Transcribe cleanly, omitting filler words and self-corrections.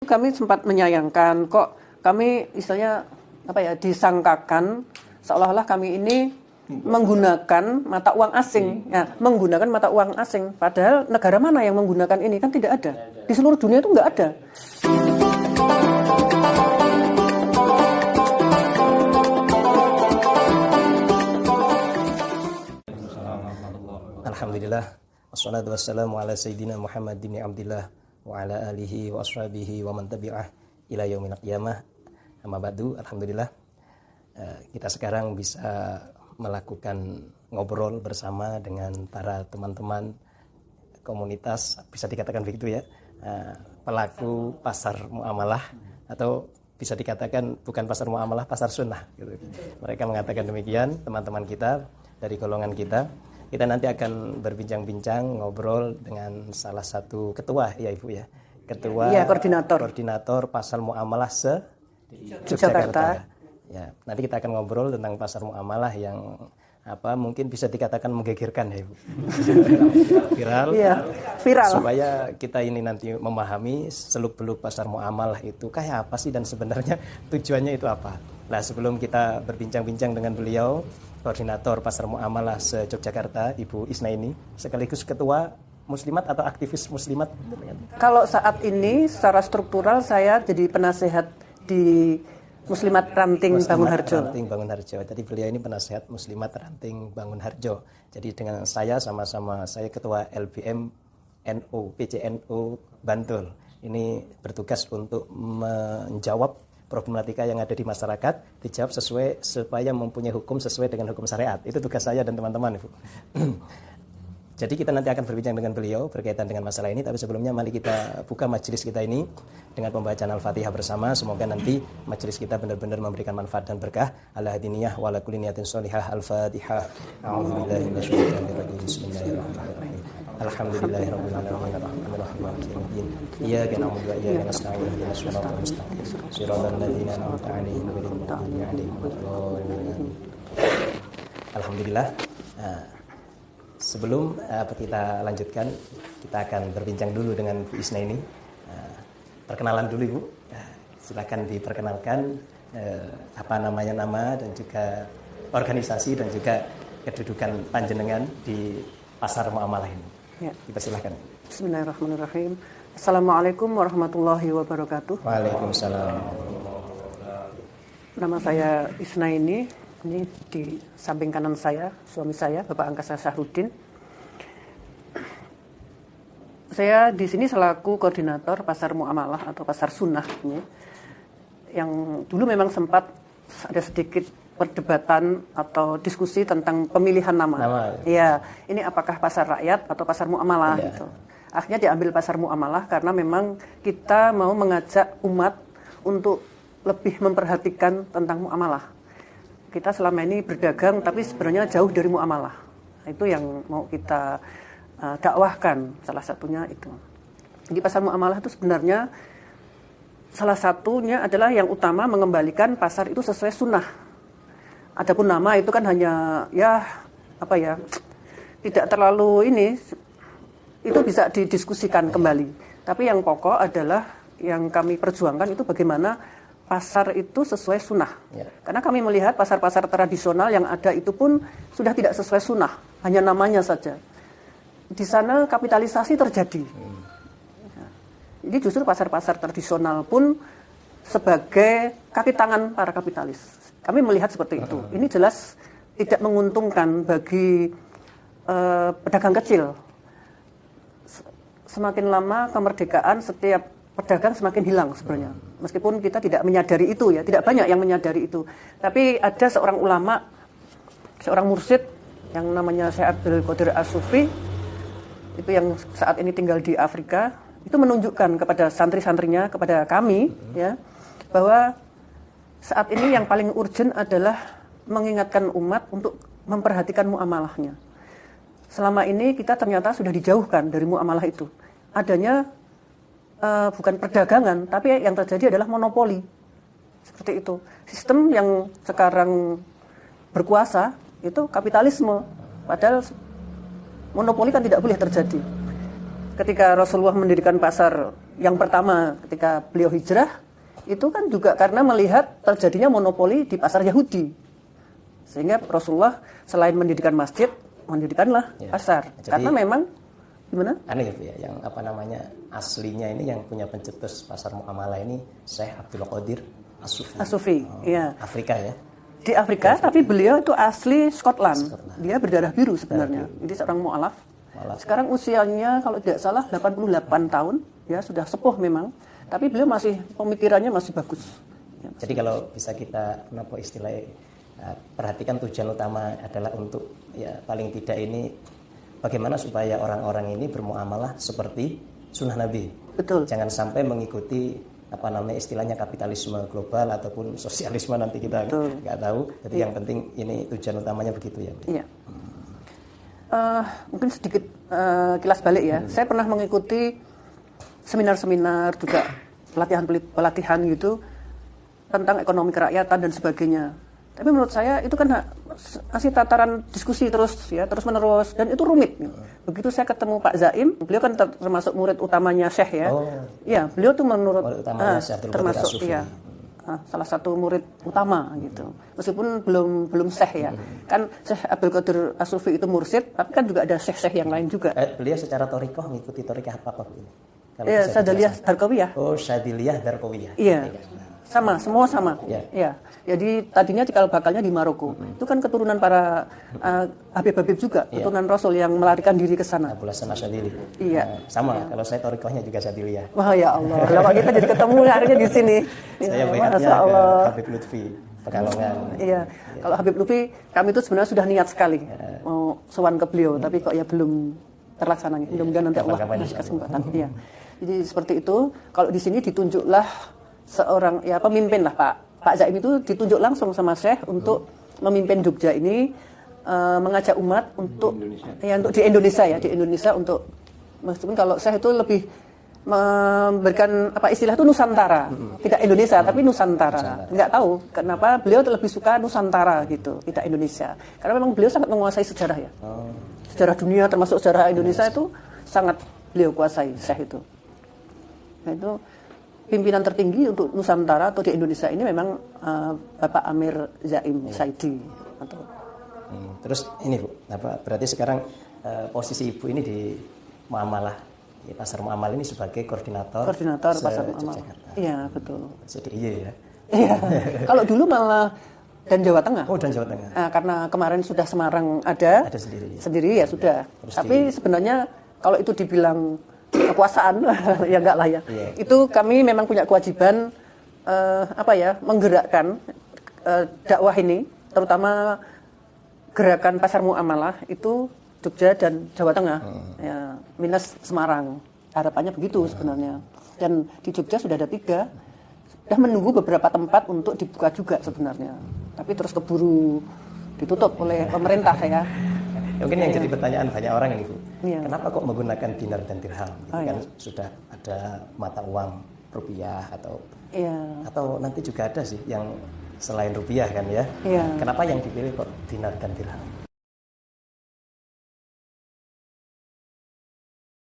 Kami sempat menyayangkan kok kami istilahnya disangkakan seolah-olah kami ini menggunakan mata uang asing. Ya, menggunakan mata uang asing. Padahal negara mana yang menggunakan ini? Kan tidak ada. Di seluruh dunia itu nggak ada. Alhamdulillah, wassalatu wassalamu ala sayyidina Muhammad bin Abdillah wa ala alihi wa ashabihi wa man tabi'ah ila yaumil qiyamah. Amma ba'du, alhamdulillah kita sekarang bisa melakukan ngobrol bersama dengan para teman-teman komunitas, bisa dikatakan begitu ya, pelaku pasar muamalah, atau bisa dikatakan bukan pasar muamalah, pasar sunnah gitu. Mereka mengatakan demikian, teman-teman kita dari golongan kita. Kita nanti akan berbincang-bincang, ngobrol dengan salah satu ketua ya Ibu ya. Ketua koordinator pasar muamalah se-Yogyakarta. Ya, nanti kita akan ngobrol tentang pasar muamalah yang mungkin bisa dikatakan menggegerkan ya Ibu. Viral. Iya, viral. Supaya kita ini nanti memahami seluk-beluk pasar muamalah itu kayak apa sih dan sebenarnya tujuannya itu apa. Nah, sebelum kita berbincang-bincang dengan beliau, koordinator pasar muamalah se-Yogyakarta, Ibu Isnaini, sekaligus ketua muslimat atau aktivis muslimat. Kalau saat ini secara struktural saya jadi penasehat di Muslimat Ranting Bangunharjo. Ranting Bangunharjo. Jadi beliau ini penasehat Muslimat Ranting Bangunharjo. Jadi dengan saya sama-sama, saya ketua LBM NU PCNU Bantul. Ini bertugas untuk menjawab problematika yang ada di masyarakat, dijawab sesuai supaya mempunyai hukum sesuai dengan hukum syariat. Itu tugas saya dan teman-teman, Ibu. Jadi kita nanti akan berbincang dengan beliau berkaitan dengan masalah ini, tapi sebelumnya mari kita buka majelis kita ini dengan pembacaan Al-Fatihah bersama. Semoga nanti majelis kita benar-benar memberikan manfaat dan berkah. Ala hadiniyah wa ala kulli niyatin sholihah. Al-Fatihah. A'udzubillahi minasyaitonir rajim. Bismillahirrahmanirrahim. Alhamdulillahirabbil alamin arrahmanir rahim maliki yaumiddin. Iyyaka na'budu wa iyyaka nasta'in ihdinas siratal mustaqim. Shiratal ladzina an'amta 'alaihim ghairil maghdubi 'alaihim waladdallin. Alhamdulillah. Sebelum kita lanjutkan, kita akan berbincang dulu dengan Bu Isnaini. Perkenalan dulu Ibu. Silakan diperkenalkan apa nama dan juga organisasi dan juga kedudukan panjenengan di pasar muamalah ini. Ya. Kita silakan. Bismillahirrahmanirrahim. Assalamualaikum warahmatullahi wabarakatuh. Waalaikumsalam. Nama saya Isnaini. Ini di samping kanan saya, suami saya, Bapak Angkasa Syahrudin. Saya di sini selaku koordinator pasar muamalah atau pasar sunnah ini, yang dulu memang sempat ada sedikit perdebatan atau diskusi tentang pemilihan nama. Ya, ini apakah pasar rakyat atau pasar muamalah gitu. Akhirnya diambil pasar muamalah karena memang kita mau mengajak umat untuk lebih memperhatikan tentang muamalah. Kita selama ini berdagang tapi sebenarnya jauh dari muamalah. Itu yang mau kita dakwahkan, salah satunya itu. Jadi pasar muamalah itu sebenarnya salah satunya adalah yang utama mengembalikan pasar itu sesuai sunnah. Adapun nama itu kan hanya tidak terlalu itu bisa didiskusikan kembali. Tapi yang pokok adalah yang kami perjuangkan itu bagaimana pasar itu sesuai sunnah. Ya. Karena kami melihat pasar-pasar tradisional yang ada itu pun sudah tidak sesuai sunnah, hanya namanya saja. Di sana kapitalisasi terjadi. Jadi justru pasar-pasar tradisional pun sebagai kaki tangan para kapitalis. Kami melihat seperti itu. Ini jelas tidak menguntungkan bagi pedagang kecil. Semakin lama kemerdekaan, setiap pedagang semakin hilang sebenarnya. Meskipun kita tidak menyadari itu ya, tidak banyak yang menyadari itu. Tapi ada seorang ulama, seorang mursyid yang namanya Syekh Abdul Qadir As-Sufi, itu yang saat ini tinggal di Afrika, itu menunjukkan kepada santri-santrinya, kepada kami ya, bahwa saat ini yang paling urgent adalah mengingatkan umat untuk memperhatikan muamalahnya. Selama ini kita ternyata sudah dijauhkan dari muamalah itu. Adanya bukan perdagangan, tapi yang terjadi adalah monopoli. Seperti itu. Sistem yang sekarang berkuasa itu kapitalisme. Padahal monopoli kan tidak boleh terjadi. Ketika Rasulullah mendirikan pasar yang pertama ketika beliau hijrah itu kan juga karena melihat terjadinya monopoli di pasar Yahudi. Sehingga Rasulullah selain mendirikan masjid, mendirikanlah pasar. Jadi, karena memang gimana? Aneh gitu ya, yang apa namanya aslinya ini yang punya pencetus pasar muamalah ini Syekh Abdul Qadir As-Sufi. As-Sufi, iya. Afrika ya. Di Afrika, tapi beliau itu asli Scotland. Dia berdarah biru sebenarnya. Jadi seorang mu'alaf. Sekarang usianya kalau tidak salah 88 tahun, ya sudah sepuh memang. Tapi beliau masih pemikirannya masih bagus. Ya, Jadi kalau bisa kita istilahnya perhatikan tujuan utama adalah untuk ya paling tidak ini bagaimana supaya orang-orang ini bermuamalah seperti sunnah Nabi. Betul. Jangan sampai mengikuti apa namanya istilahnya kapitalisme global ataupun sosialisme nanti kita nggak tahu. Jadi yang penting ini tujuan utamanya begitu ya. Iya. Mungkin sedikit kilas balik ya. Saya pernah mengikuti seminar-seminar juga pelatihan gitu tentang ekonomi kerakyatan dan sebagainya. Tapi menurut saya itu kan masih tataran diskusi terus menerus dan itu rumit. Begitu saya ketemu Pak Zaim, beliau kan termasuk murid utamanya Syekh ya. Iya, beliau tuh menurut termasuk salah satu murid utama gitu. Meskipun belum Syekh ya. Kan Syekh Abdul Qadir As-Sufi itu mursyid, tapi kan juga ada Syekh-Syekh yang lain juga. Beliau secara thariqah mengikuti thariqah apa Bu? Iya, Syadziliyah Darqawiyah. Oh, Syadziliyah Darqawiyah. Iya. Sama, semua sama. Ya. Jadi tadinya cikal bakalnya di Maroko. Itu kan keturunan para Habib-habib juga, keturunan Rasul yang melarikan diri ke sana. Abul Hasan Asyadzili. Iya. Sama, kalau saya thariqahnya juga Syadziliyah. Wah ya Allah, lama kita jadi ketemu akhirnya di sini. Saya bayatnya ke Habib Lutfi Pekalongan. Iya. Kalau Habib Lutfi, kami itu sebenarnya sudah niat sekali mau sowan ke beliau, tapi kok ya belum terlaksana. Mudah-mudahan nanti Allah kasih kesempatan. Iya. Jadi seperti itu. Kalau di sini ditunjuklah seorang pemimpin lah Pak Zaim itu ditunjuk langsung sama Syekh untuk memimpin Jogja ini, mengajak umat untuk di Indonesia untuk meskipun kalau Syekh itu lebih memberikan istilah itu Nusantara, tidak Indonesia tapi Nusantara. Nggak tahu kenapa beliau lebih suka Nusantara gitu, tidak Indonesia. Karena memang beliau sangat menguasai sejarah ya. Sejarah dunia termasuk sejarah Indonesia itu sangat beliau kuasai Syekh itu. Nah, itu pimpinan tertinggi untuk Nusantara atau di Indonesia ini memang Bapak Amir Zaim Saidi. Terus ini Bu, berarti sekarang posisi Ibu ini di muamalah pasar muamalah ini sebagai koordinator pasar muamalah. Iya betul. Jadi iya ya. Iya. Kalau dulu malah dan Jawa Tengah. Oh, dan Jawa Tengah. Karena kemarin sudah Semarang ada sendiri ya sudah. Terus tapi sebenarnya kalau itu dibilang kekuasaan ya enggak lah ya. Itu kami memang punya kewajiban menggerakkan dakwah ini, terutama gerakan pasar muamalah itu Jogja dan Jawa Tengah. Ya, minus Semarang. Harapannya begitu sebenarnya. Dan di Jogja sudah ada 3. Sudah menunggu beberapa tempat untuk dibuka juga sebenarnya. Tapi terus keburu ditutup oleh pemerintah ya. Mungkin yang jadi pertanyaan banyak orang ini Bu, kenapa kok menggunakan dinar dan dirham? Kan sudah ada mata uang rupiah atau nanti juga ada sih yang selain rupiah kan ya. Kenapa yang dipilih kok dinar dan dirham?